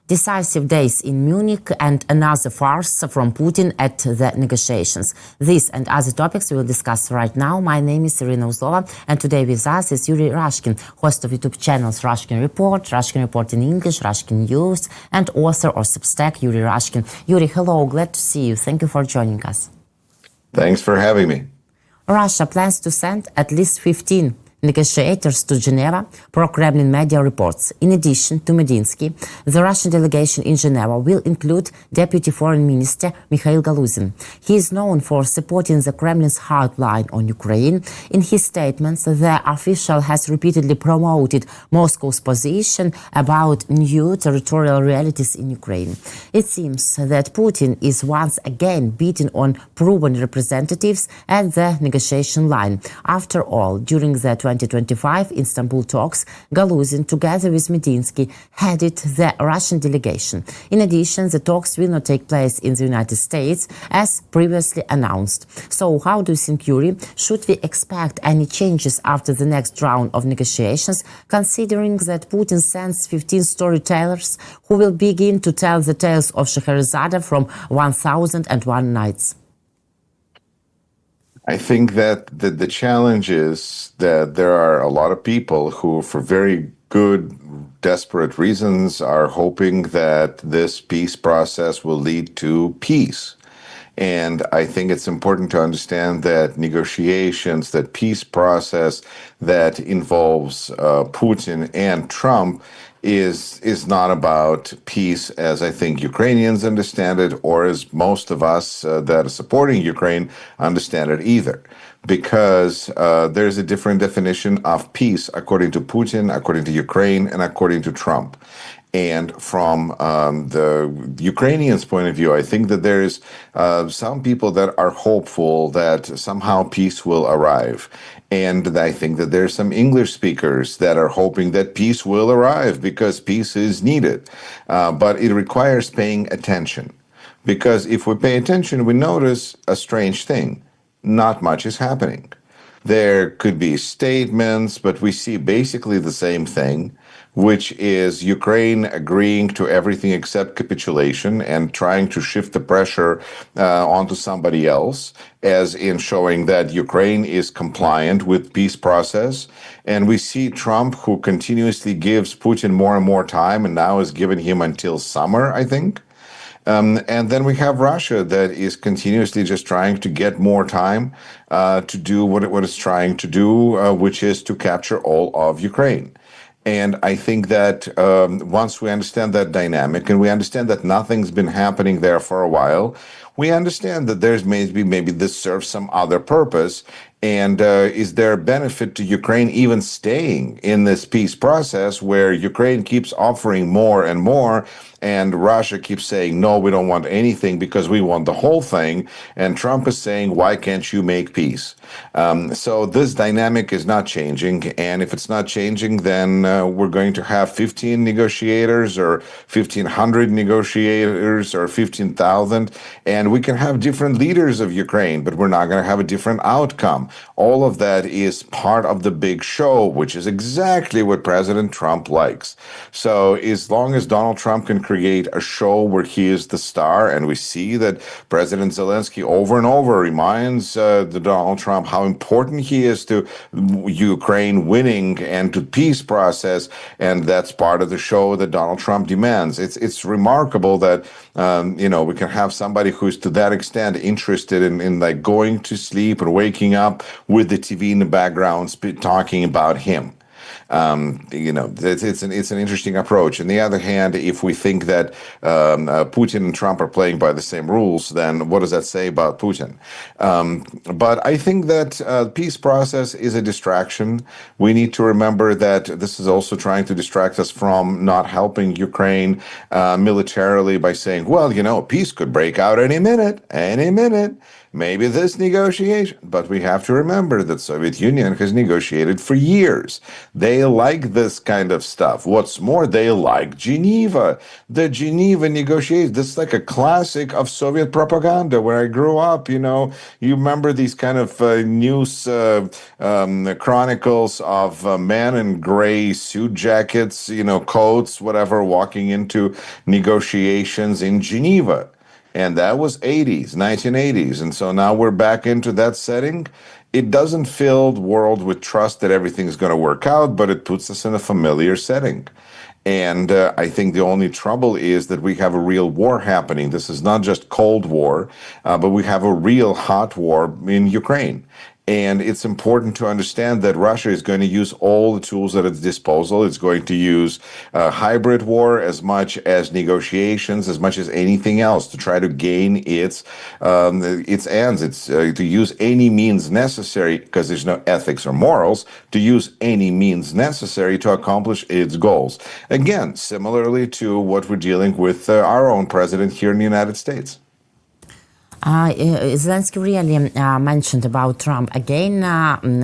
Decisive days in Munich and another farce from Putin at the negotiations. This and other topics we will discuss right now. My name is Irina Uzlova, and today with us is Yuri Rashkin, host of YouTube channels Rashkin Report in English, Rashkin News, and author of Substack, Yuri Rashkin. Yuri, hello, glad to see you. Thank you for joining us. Thanks for having me. Russia plans to send at least 15 negotiators to Geneva, pro-Kremlin media reports. In addition to Medinsky, the Russian delegation in Geneva will include Deputy Foreign Minister Mikhail Galuzin. He is known for supporting the Kremlin's hard line on Ukraine. In his statements, the official has repeatedly promoted Moscow's position about new territorial realities in Ukraine. It seems that Putin is once again beating on proven representatives at the negotiation line. After all, during the 2025 Istanbul talks, Galuzin, together with Medinsky, headed the Russian delegation. In addition, the talks will not take place in the United States, as previously announced. So, how do you think, Yuri, should we expect any changes after the next round of negotiations, considering that Putin sends 15 storytellers who will begin to tell the tales of Scheherazade from 1001 Nights? I think that the challenge is that there are a lot of people who, for very good, desperate reasons, are hoping that this peace process will lead to peace. And I think it's important to understand that negotiations, that peace process that involves Putin and Trump is not about peace as I think Ukrainians understand it, or as most of us that are supporting Ukraine understand it either. Because there's a different definition of peace according to Putin, according to Ukraine, and according to Trump. And from the Ukrainians' point of view, I think that there's some people that are hopeful that somehow peace will arrive. And I think that there's some English speakers that are hoping that peace will arrive because peace is needed. But it requires paying attention. Because if we pay attention, we notice a strange thing. Not much is happening. There could be statements, but we see basically the same thing, which is Ukraine agreeing to everything except capitulation and trying to shift the pressure onto somebody else, as in showing that Ukraine is compliant with peace process. And we see Trump, who continuously gives Putin more and more time, and now is giving him until summer, I think. And then we have Russia that is continuously just trying to get more time to do what it's trying to do, which is to capture all of Ukraine. And I think that once we understand that dynamic, and we understand that nothing's been happening there for a while, we understand that there's maybe this serves some other purpose. And is there a benefit to Ukraine even staying in this peace process where Ukraine keeps offering more and more, and Russia keeps saying, no, we don't want anything because we want the whole thing. And Trump is saying, why can't you make peace? So this dynamic is not changing. And if it's not changing, then we're going to have 15 negotiators or 1,500 negotiators or 15,000. And we can have different leaders of Ukraine, but we're not going to have a different outcome. All of that is part of the big show, which is exactly what President Trump likes. So as long as Donald Trump can create a show where he is the star, and we see that President Zelensky over and over reminds Donald Trump how important he is to Ukraine winning and to peace process, and that's part of the show that Donald Trump demands. It's remarkable that we can have somebody who's to that extent interested in like going to sleep and waking up with the TV in the background talking about him. It's an interesting approach. On the other hand, if we think that Putin and Trump are playing by the same rules, then what does that say about Putin? But I think that peace process is a distraction. We need to remember that this is also trying to distract us from not helping Ukraine militarily by saying, well, peace could break out any minute. Maybe this negotiation, but we have to remember that Soviet Union has negotiated for years. They like this kind of stuff. What's more, they like Geneva. The Geneva negotiations. This is like a classic of Soviet propaganda where I grew up. You remember these kind of news chronicles of men in gray suit jackets, coats, whatever, walking into negotiations in Geneva. And that was 1980s. And so now we're back into that setting. It doesn't fill the world with trust that everything's going to work out, but it puts us in a familiar setting. And I think the only trouble is that we have a real war happening. This is not just Cold War, but we have a real hot war in Ukraine. And it's important to understand that Russia is going to use all the tools at its disposal. It's going to use hybrid war as much as negotiations, as much as anything else to try to gain its ends. It's to use any means necessary, because there's no ethics or morals, to use any means necessary to accomplish its goals. Again, similarly to what we're dealing with our own president here in the United States. Zelensky really mentioned about Trump again,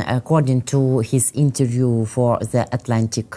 according to his interview for the Atlantic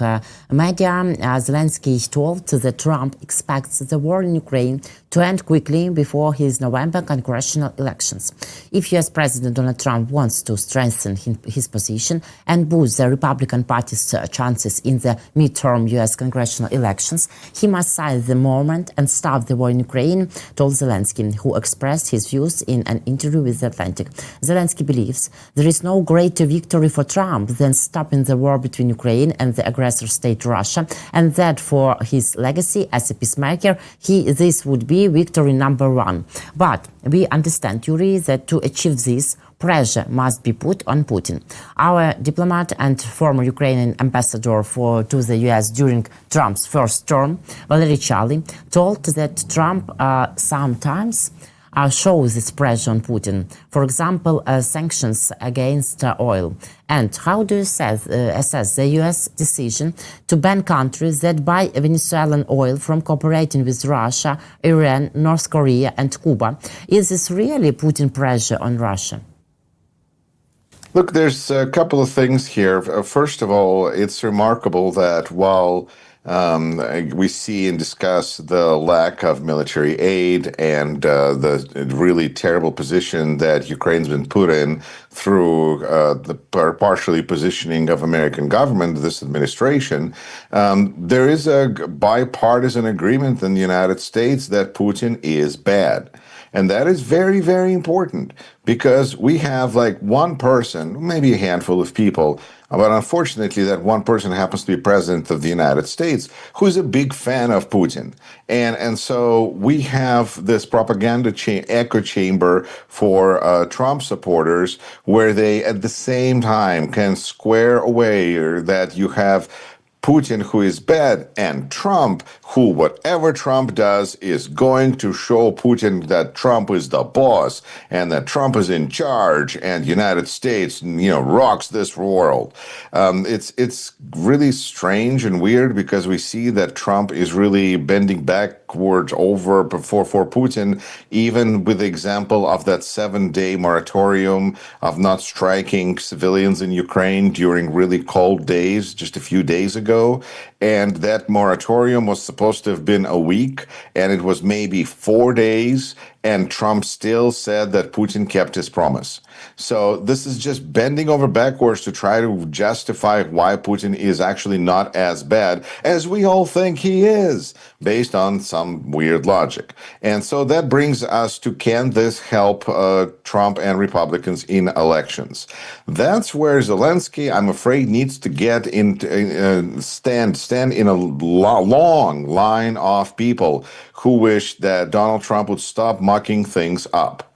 media. Zelensky told that Trump expects the war in Ukraine to end quickly before his November congressional elections. If U.S. President Donald Trump wants to strengthen his position and boost the Republican Party's chances in the midterm U.S. congressional elections, he must seize the moment and stop the war in Ukraine, told Zelensky, who expressed his views in an interview with The Atlantic. Zelensky believes there is no greater victory for Trump than stopping the war between Ukraine and the aggressor state Russia, and that for his legacy as a peacemaker, this would be victory number one. But we understand, Yuri, that to achieve this, pressure must be put on Putin. Our diplomat and former Ukrainian ambassador to the U.S. during Trump's first term, Valery Charlie, told that Trump sometimes shows this pressure on Putin. For example, sanctions against oil. And how do you assess the U.S. decision to ban countries that buy Venezuelan oil from cooperating with Russia, Iran, North Korea, and Cuba? Is this really putting pressure on Russia? Look, there's a couple of things here. First of all, it's remarkable that while we see and discuss the lack of military aid and the really terrible position that Ukraine's been put in through the partially positioning of American government, this administration, there is a bipartisan agreement in the United States that Putin is bad. And that is very, very important, because we have like one person, maybe a handful of people, but unfortunately that one person happens to be president of the United States, who's a big fan of Putin. And so we have this propaganda echo chamber for Trump supporters, where they at the same time can square away that you have Putin, who is bad, and Trump, who, whatever Trump does, is going to show Putin that Trump is the boss and that Trump is in charge and the United States, rocks this world. It's really strange and weird, because we see that Trump is really bending backwards over for Putin, even with the example of that 7-day moratorium of not striking civilians in Ukraine during really cold days just a few days ago. And that moratorium was supposed to have been a week, and it was maybe 4 days, and Trump still said that Putin kept his promise. So this is just bending over backwards to try to justify why Putin is actually not as bad as we all think he is, based on some weird logic. And so that brings us to, can this help Trump and Republicans in elections? That's where Zelensky, I'm afraid, needs to get stand in a long line of people who wish that Donald Trump would stop mucking things up.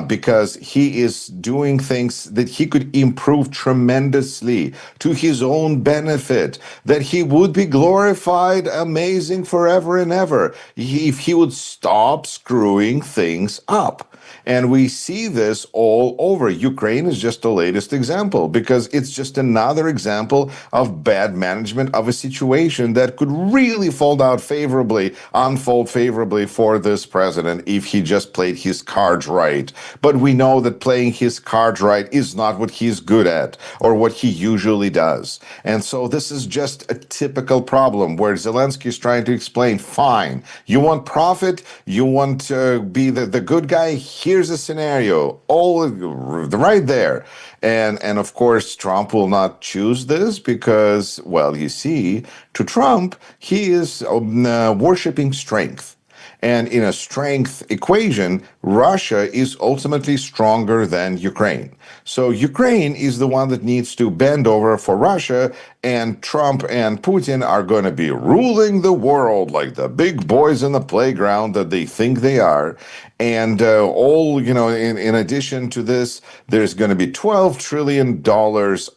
Because he is doing things that he could improve tremendously to his own benefit, that he would be glorified, amazing forever and ever, if he would stop screwing things up. And we see this all over. Ukraine is just the latest example, because it's just another example of bad management of a situation that could really unfold favorably for this president if he just played his cards right right. But we know that playing his cards right is not what he's good at or what he usually does. And so this is just a typical problem where Zelensky is trying to explain, fine, you want profit, you want to be the good guy, here's a scenario, all right there. And of course, Trump will not choose this because, well, you see, to Trump, he is worshiping strength. And in a strength equation, Russia is ultimately stronger than Ukraine. So Ukraine is the one that needs to bend over for Russia, and Trump and Putin are going to be ruling the world like the big boys in the playground that they think they are. And in addition to this, there's going to be $12 trillion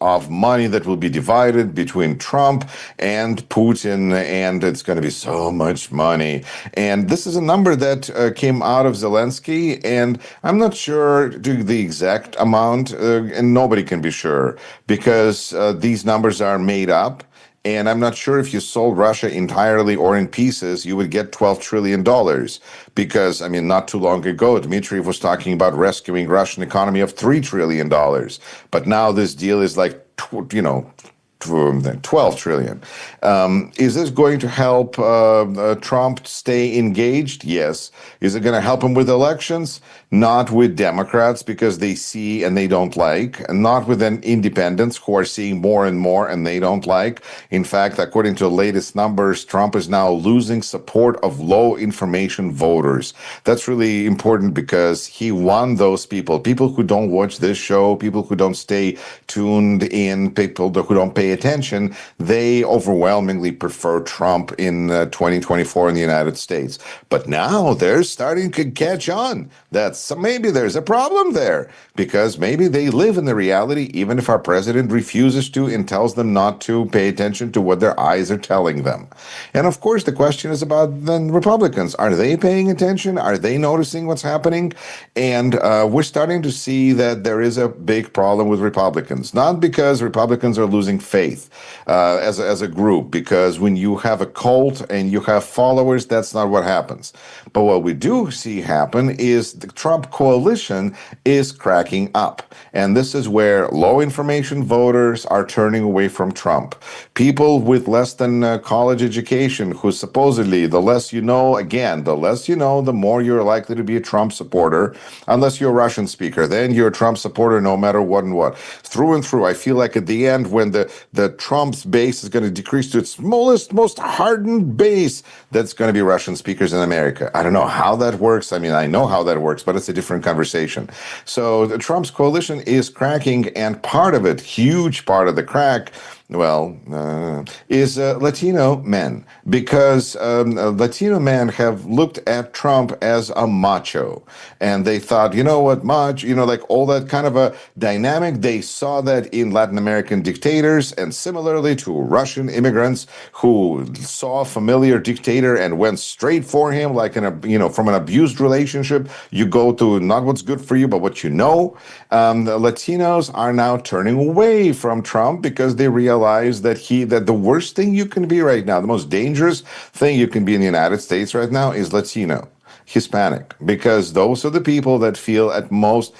of money that will be divided between Trump and Putin, and it's going to be so much money. And this is a number that came out of Zelensky, and I'm not sure the exact amount, and nobody can be sure because these numbers are made up. And I'm not sure if you sold Russia entirely or in pieces, you would get $12 trillion. Because, I mean, not too long ago, Dmitriev was talking about rescuing Russian economy of $3 trillion. But now this deal is like, 12 trillion. Is this going to help Trump stay engaged? Yes. Is it going to help him with elections? Not with Democrats because they see and they don't like, and not with independents who are seeing more and more and they don't like. In fact, according to the latest numbers, Trump is now losing support of low information voters. That's really important because he won those people who don't watch this show, people who don't stay tuned in, people who don't pay attention. They overwhelmingly prefer Trump in 2024 in the United States. But now they're starting to catch on. So maybe there's a problem there because maybe they live in the reality, even if our president refuses to and tells them not to pay attention to what their eyes are telling them. And of course, the question is about the Republicans. Are they paying attention? Are they noticing what's happening? And we're starting to see that there is a big problem with Republicans, not because Republicans are losing faith as a group, because when you have a cult and you have followers, that's not what happens. But what we do see happen is the Trump coalition is cracking up. And this is where low information voters are turning away from Trump. People with less than college education who supposedly, the less you know, again, the less you know, the more you're likely to be a Trump supporter, unless you're a Russian speaker. Then you're a Trump supporter no matter what and what. Through and through, I feel like at the end when the Trump's base is going to decrease to its smallest, most hardened base, that's going to be Russian speakers in America. I don't know how that works. I mean, I know how that works, but it's a different conversation. So the Trump's coalition is cracking, and part of it, huge part of the crack, is Latino men, because Latino men have looked at Trump as a macho, and they thought, you know what, macho, like all that kind of a dynamic. They saw that in Latin American dictators, and similarly to Russian immigrants who saw a familiar dictator and went straight for him, like from an abused relationship, you go to not what's good for you, but what you know. The Latinos are now turning away from Trump because they realize that the worst thing you can be right now, the most dangerous thing you can be in the United States right now is Latino, Hispanic, because those are the people that feel at most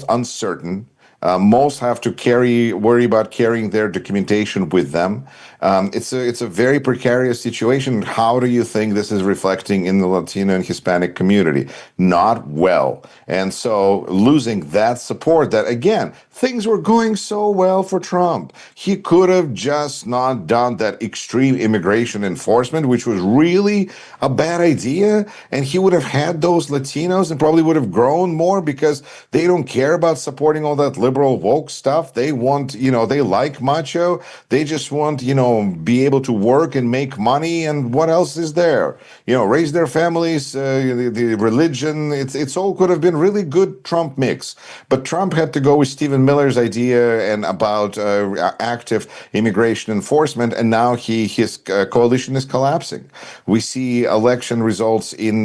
uncertain. Most have to worry about carrying their documentation with them. It's a very precarious situation. How do you think this is reflecting in the Latino and Hispanic community? Not well. And so losing that support, that again, things were going so well for Trump. He could have just not done that extreme immigration enforcement, which was really a bad idea. And he would have had those Latinos and probably would have grown more because they don't care about supporting all that liberal woke stuff. They want, they like macho. They just want, be able to work and make money. And what else is there? Raise their families, the religion. It's all could have been really good Trump mix. But Trump had to go with Stephen Miller's idea and about active immigration enforcement, and now his coalition is collapsing. We see election results in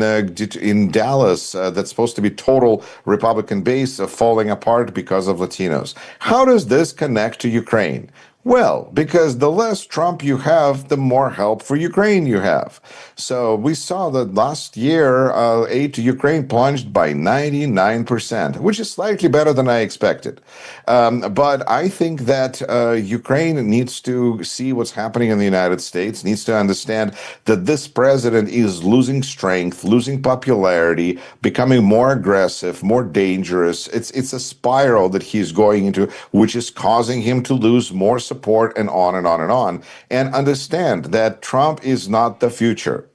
Dallas that's supposed to be total Republican base falling apart because of Latinos. How does this connect to Ukraine? Well, because the less Trump you have, the more help for Ukraine you have. So we saw that last year, aid to Ukraine plunged by 99%, which is slightly better than I expected. But I think that Ukraine needs to see what's happening in the United States, needs to understand that this president is losing strength, losing popularity, becoming more aggressive, more dangerous. It's a spiral that he's going into, which is causing him to lose more support and on and on and on. And understand that Trump is not the future.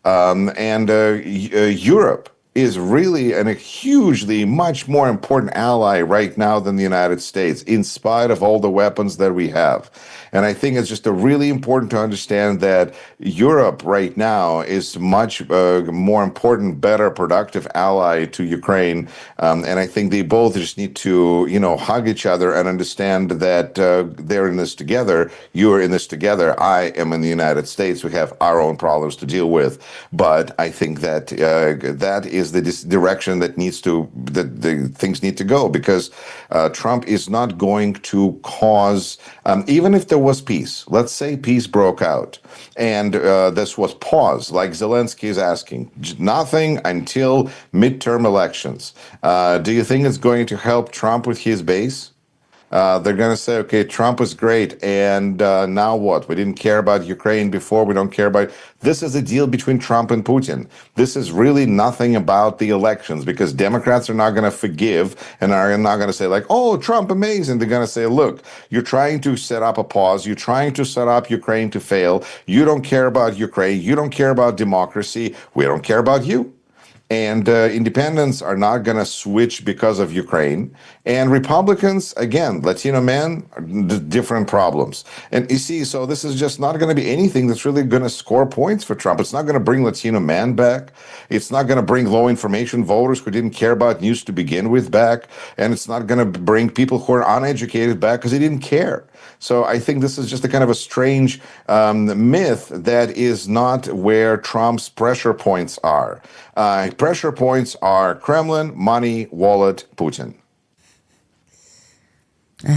And Europe is really a hugely much more important ally right now than the United States, in spite of all the weapons that we have. And I think it's just really important to understand that Europe right now is much more important, better, productive ally to Ukraine. And I think they both just need to, hug each other and understand that they're in this together. You are in this together. I am in the United States. We have our own problems to deal with. But I think that that is the direction that the things need to go, because Trump is not going to cause, even if there was peace, let's say peace broke out and this was paused, like Zelensky is asking, nothing until midterm elections. Do you think it's going to help Trump with his base? They're going to say, okay, Trump was great, and now what? We didn't care about Ukraine before. We don't care about. This is a deal between Trump and Putin. This is really nothing about the elections, because Democrats are not going to forgive and are not going to say, like, oh, Trump, amazing. They're going to say, look, you're trying to set up a pause. You're trying to set up Ukraine to fail. You don't care about Ukraine. You don't care about democracy. We don't care about you. And independents are not going to switch because of Ukraine. And Republicans, again, Latino men, different problems. And you see, so this is just not going to be anything that's really going to score points for Trump. It's not going to bring Latino men back. It's not going to bring low information voters who didn't care about news to begin with back. And it's not going to bring people who are uneducated back because they didn't care. So I think this is just a kind of a strange myth that is not where Trump's pressure points are. Pressure points are Kremlin, money, wallet, Putin.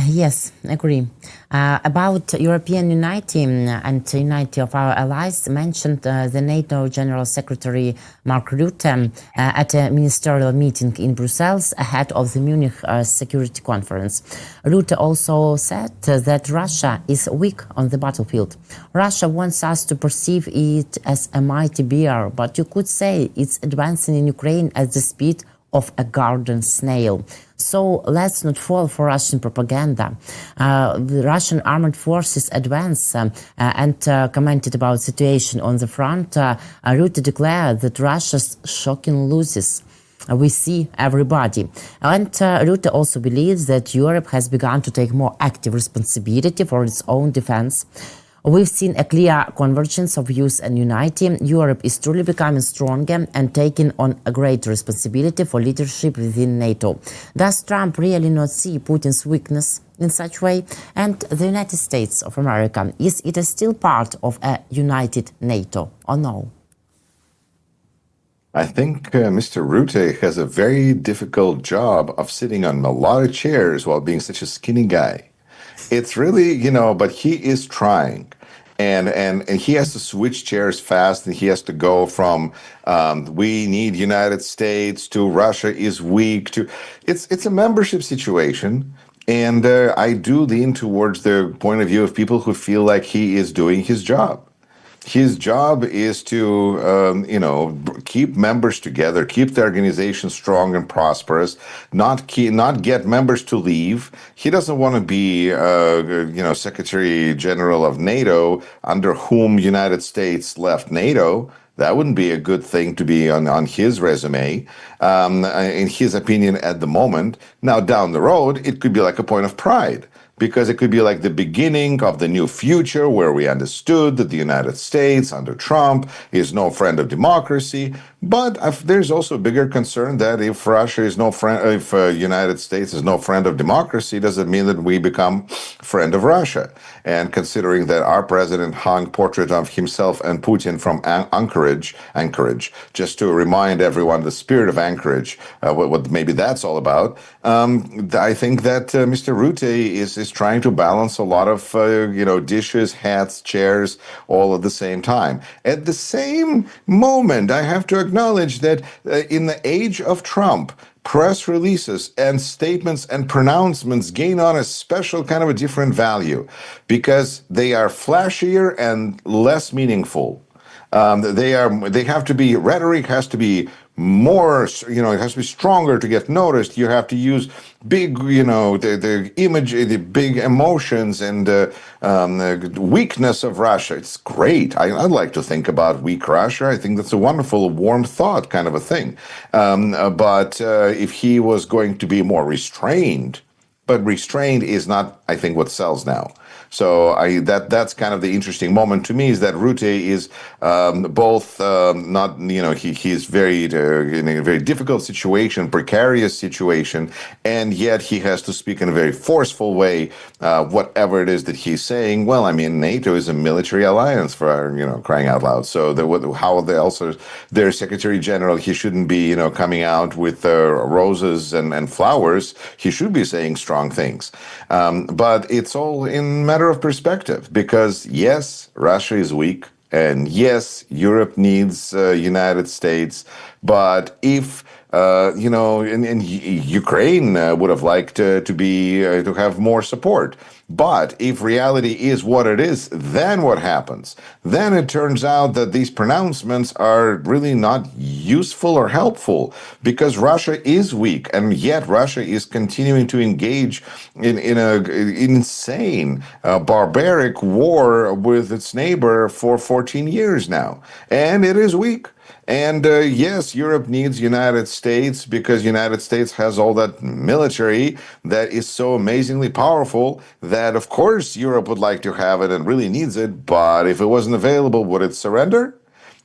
Yes, agree. About European unity and unity of our allies, mentioned the NATO General Secretary Mark Rutte at a ministerial meeting in Brussels ahead of the Munich Security Conference. Rutte also said that Russia is weak on the battlefield. Russia wants us to perceive it as a mighty bear, but you could say it's advancing in Ukraine at the speed of a garden snail. So let's not fall for Russian propaganda. The Russian armed forces advance and commented about situation on the front. Rutte declared that Russia's shocking loses. We see everybody. And Rutte also believes that Europe has begun to take more active responsibility for its own defense. We've seen a clear convergence of views and unity. Europe is truly becoming stronger and taking on a greater responsibility for leadership within NATO. Does Trump really not see Putin's weakness in such way? And the United States of America, is it still part of a united NATO or no? I think Mr. Rutte has a very difficult job of sitting on a lot of chairs while being such a skinny guy. It's really, but he is trying. And he has to switch chairs fast, and he has to go from we need United States to Russia is weak to it's a membership situation. And I do lean towards the point of view of people who feel like he is doing his job. His job is to, keep members together, keep the organization strong and prosperous, not get members to leave. He doesn't want to be, Secretary General of NATO, under whom United States left NATO. That wouldn't be a good thing to be on his resume, in his opinion, at the moment. Now, down the road, it could be like a point of pride, because it could be like the beginning of the new future where we understood that the United States under Trump is no friend of democracy. But there's also a bigger concern that if Russia is no friend, if United States is no friend of democracy, does it mean that we become friend of Russia? And considering that our president hung portrait of himself and Putin from Anchorage, just to remind everyone the spirit of Anchorage, what maybe that's all about. I think that Mr. Rutte is he's trying to balance a lot of, dishes, hats, chairs, all at the same time. At the same moment, I have to acknowledge that in the age of Trump, press releases and statements and pronouncements gain on a special kind of a different value because they are flashier and less meaningful. They have to be, rhetoric has to be more, it has to be stronger to get noticed. You have to use big, the image, the big emotions and the weakness of Russia. It's great. I'd like to think about weak Russia. I think that's a wonderful, warm thought kind of a thing. But if he was going to be more restrained, but restrained is not, I think, what sells now. So that's kind of the interesting moment to me is that Rutte is both not, he's very in a very difficult situation, precarious situation, and yet he has to speak in a very forceful way, whatever it is that he's saying. Well, I mean, NATO is a military alliance for, crying out loud. So how they also, their Secretary General, he shouldn't be, coming out with roses and flowers. He should be saying strong things. But it's all in matter of perspective because yes, Russia is weak and yes, Europe needs United States. But if and Ukraine would have liked to have more support. But if reality is what it is, then what happens? Then it turns out that these pronouncements are really not useful or helpful because Russia is weak, and yet Russia is continuing to engage in an insane, barbaric war with its neighbor for 14 years now, and it is weak. And yes, Europe needs United States because United States has all that military that is so amazingly powerful that, of course, Europe would like to have it and really needs it. But if it wasn't available, would it surrender?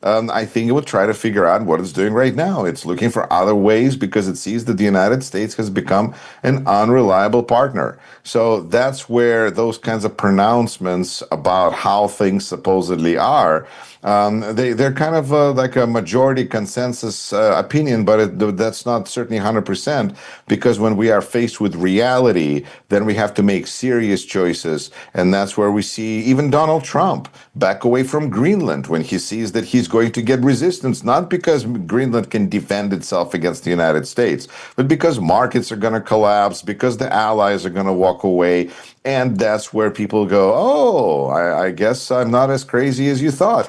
I think it would try to figure out what it's doing right now. It's looking for other ways because it sees that the United States has become an unreliable partner. So that's where those kinds of pronouncements about how things supposedly are, they're kind of like a majority consensus opinion, but that's not certainly 100% because when we are faced with reality, then we have to make serious choices. And that's where we see even Donald Trump back away from Greenland when he sees that he's going to get resistance, not because Greenland can defend itself against the United States, but because markets are going to collapse, because the allies are going to walk away. And that's where people go, oh, I guess I'm not as crazy as you thought,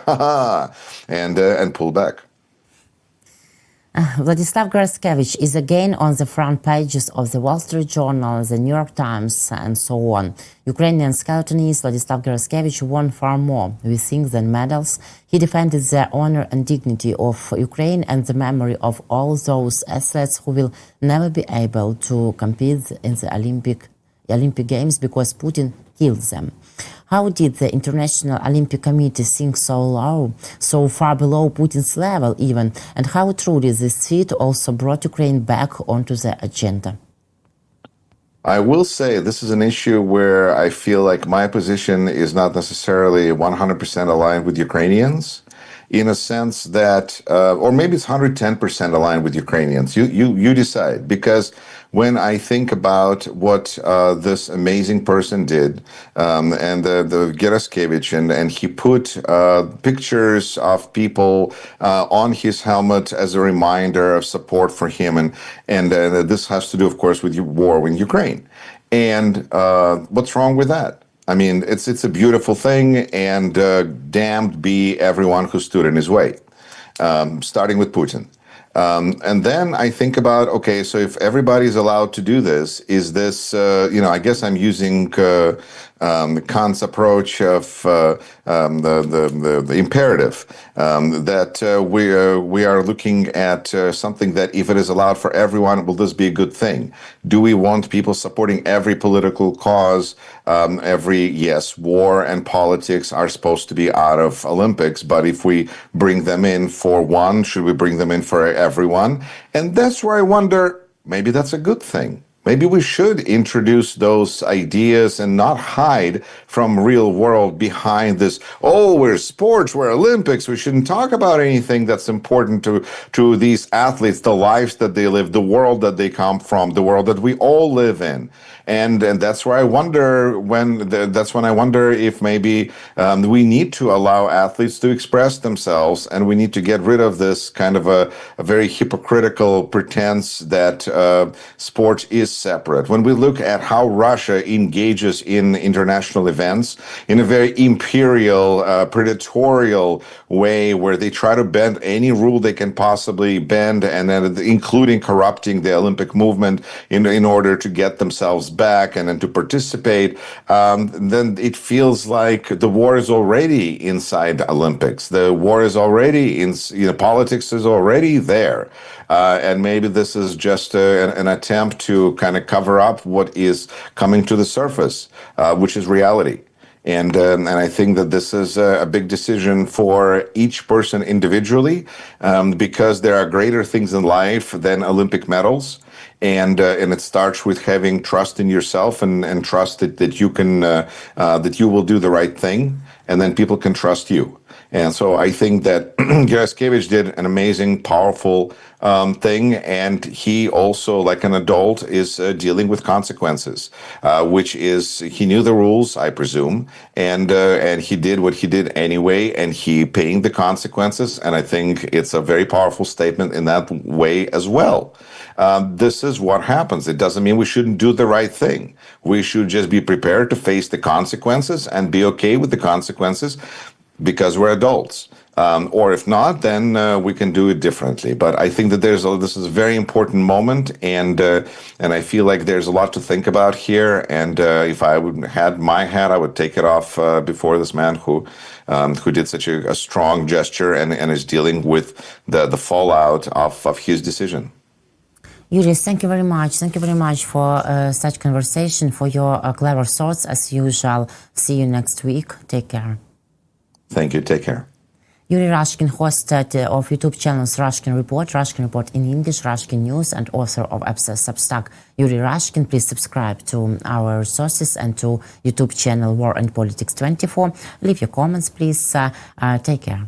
and pull back. Vladislav Geraskevich is again on the front pages of the Wall Street Journal, the New York Times, and so on. Ukrainian skeletonist Vladislav Geraskevich won far more, we think, than medals. He defended the honor and dignity of Ukraine and the memory of all those athletes who will never be able to compete in the Olympic Games because Putin killed them. How did the International Olympic Committee sink so low, so far below Putin's level even, and how truly this feat also brought Ukraine back onto the agenda? I will say this is an issue where I feel like my position is not necessarily 100% aligned with Ukrainians, in a sense that, or maybe it's 110% aligned with Ukrainians. You decide, because when I think about what this amazing person did, and the Geraskevich, and he put pictures of people on his helmet as a reminder of support for him, and this has to do, of course, with war in Ukraine. And what's wrong with that? I mean, it's a beautiful thing, and damned be everyone who stood in his way, starting with Putin. And then I think about, okay, so if everybody's allowed to do this, is this, I guess I'm using Kant's approach of the imperative, that we are looking at something that if it is allowed for everyone, will this be a good thing? Do we want people supporting every political cause? Yes, war and politics are supposed to be out of Olympics, but if we bring them in for one, should we bring them in for everyone? And that's where I wonder, maybe that's a good thing. Maybe we should introduce those ideas and not hide from real world behind this, oh, we're sports, we're Olympics, we shouldn't talk about anything that's important to these athletes, the lives that they live, the world that they come from, the world that we all live in. And that's where I wonder that's when I wonder if maybe we need to allow athletes to express themselves, and we need to get rid of this kind of a very hypocritical pretense that sport is separate. When we look at how Russia engages in international events in a very imperial, predatorial way, where they try to bend any rule they can possibly bend, and then including corrupting the Olympic movement in order to get themselves back and then to participate, then it feels like the war is already inside the Olympics. The war is already in, politics is already there. And maybe this is just an attempt to kind of cover up what is coming to the surface, which is reality. And I think that this is a big decision for each person individually, because there are greater things in life than Olympic medals. And it starts with having trust in yourself and trust that you can that you will do the right thing, and then people can trust you. And so I think that Geraskevich did an amazing, powerful thing, and he also, like an adult, is dealing with consequences, which is he knew the rules, I presume, and he did what he did anyway, and he paying the consequences. And I think it's a very powerful statement in that way as well. This is what happens. It doesn't mean we shouldn't do the right thing. We should just be prepared to face the consequences and be okay with the consequences, because we're adults. Or if not, then we can do it differently. But I think that this is a very important moment, and I feel like there's a lot to think about here. And if I had my hat, I would take it off before this man who did such a strong gesture and is dealing with the fallout of his decision. Yuris, thank you very much. Thank you very much for such conversation, for your clever thoughts as usual. See you next week. Take care. Thank you. Take care. Yuri Rashkin, host of YouTube channels Rashkin Report in English, Rashkin News, and author of Substack. Yuri Rashkin, please subscribe to our resources and to YouTube channel War and Politics 24. Leave your comments, please. Take care.